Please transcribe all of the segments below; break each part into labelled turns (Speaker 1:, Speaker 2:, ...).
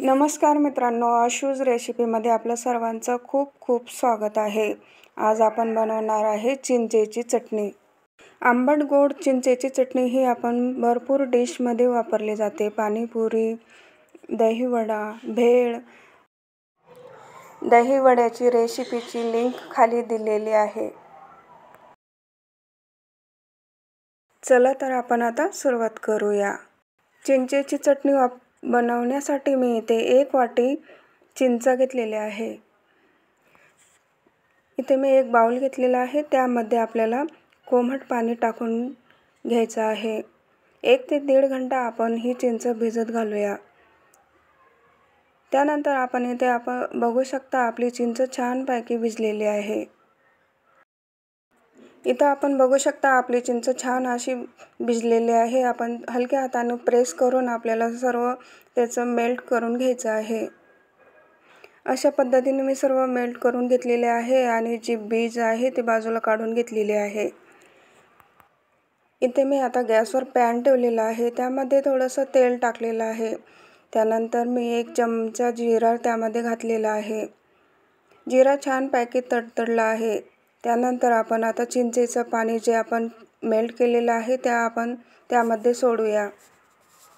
Speaker 1: नमस्कार मित्रांनो, आशूज रेसिपीमध्ये आपलं सर्वांचं खूप खूप स्वागत आहे। आज आपण बनवणार आहे चिंचेची चटणी। आंबट गोड चिंचेची चटणी ही आपण भरपूर डिशमध्ये वापरली जाते। पाणीपुरी, दहीवडा, भेळ। दहीवड्याची रेसिपीची लिंक खाली दिलेली आहे। चला तर आपण आता सुरुवात करूया। चिंचेची चटणी बनवण्यासाठी मी इथे 1 वाटी चिंच घेतलेली आहे। इथे मी एक बाउल घेतलेला आहे, त्यामध्ये आपल्याला कोमट पाणी टाकून घ्यायचं आहे। 1 ते 1.5 घंटा आपण ही चिंच भिजत घालूया। त्यानंतर आपण इथे बघू शकता आपली चिंच छानपैकी भिजलेली आहे। इथं आपण बघू शकता आपली चिंच छान अशी भिजलेली आहे। आपण हलक्या हाताने प्रेस करून आपल्याला सर्व त्याचं मेल्ट करून घ्यायचं आहे। अशा पद्धतीने मी सर्व मेल्ट करून घेतलेले आहे आणि जी बीज आहे ती बाजूला काढून घेतलेली आहे। इथे मी आता गॅसवर पॅन ठेवलेला आहे, त्यामध्ये थोडंसं तेल टाकलेलं आहे। त्यानंतर मी 1 चमचा जिरा त्यामध्ये घातलेला आहे। जिरा छानपैकी तडतडला आहे। त्यानंतर आपण आता चिंचेचं पाणी जे आपण मेल्ट केलेलं आहे ते आपण त्यामध्ये सोडूया।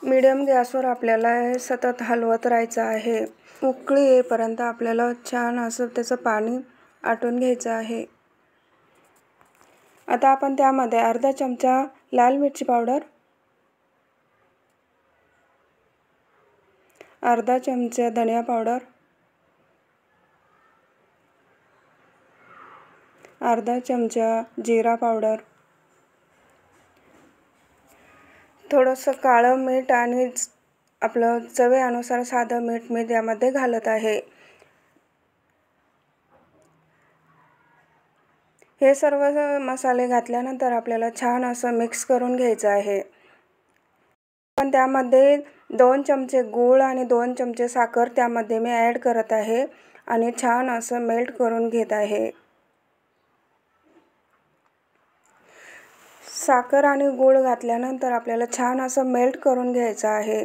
Speaker 1: मीडियम गॅसवर आपल्याला हे सतत हलवत राहायचं आहे। उकळी येईपर्यंत आपल्याला छान असं त्याचं पाणी आटून घ्यायचं आहे। आता आपण त्यामध्ये अर्धा चमचा लाल मिरची पावडर, अर्धा चमचा धनिया पावडर, अर्धा चमचा जीरा पावडर, थोडंसं काळं मीठ आणि आपलं चवीनुसार साधं मीठ मी त्यामध्ये घालत आहे। हे सर्व मसाले घातल्यानंतर आपल्याला छान असं मिक्स करून घ्यायचं आहे। पण त्यामध्ये 2 चमचे गूळ आणि 2 चमचे साखर त्यामध्ये मी ॲड करत आहे आणि छान असं मेल्ट करून घेत आहे। साखर आणि गूळ घातल्यानंतर आपल्याला छान असं मेल्ट करून घ्यायचं आहे।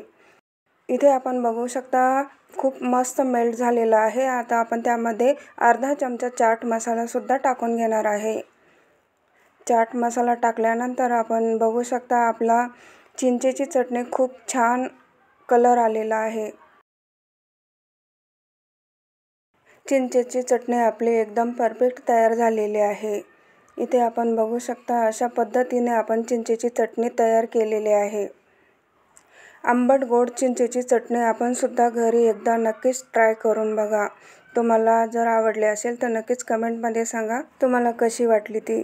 Speaker 1: इथे आपण बघू शकता खूप मस्त मेल्ट झालेला आहे। आता आपण त्यामध्ये अर्धा चमचा चाट मसाला सुद्धा टाकून घेणार आहे। चाट मसाला टाकल्यानंतर आपण बघू शकता आपला चिंचेची चटणी खूप छान कलर आलेला आहे। चिंचेची चटणी आपली एकदम परफेक्ट तयार झालेली आहे। इथे आपण बघू शकता अशा पद्धतीने आपण चिंचेची चटणी तयार केलेली आहे। आंबट गोड चिंचेची चटणी आपण सुद्धा घरी एकदा नक्कीच ट्राय करून बघा। तुम्हाला जर आवडली असेल तर नक्कीच कमेंटमध्ये सांगा तुम्हाला कशी वाटली ती।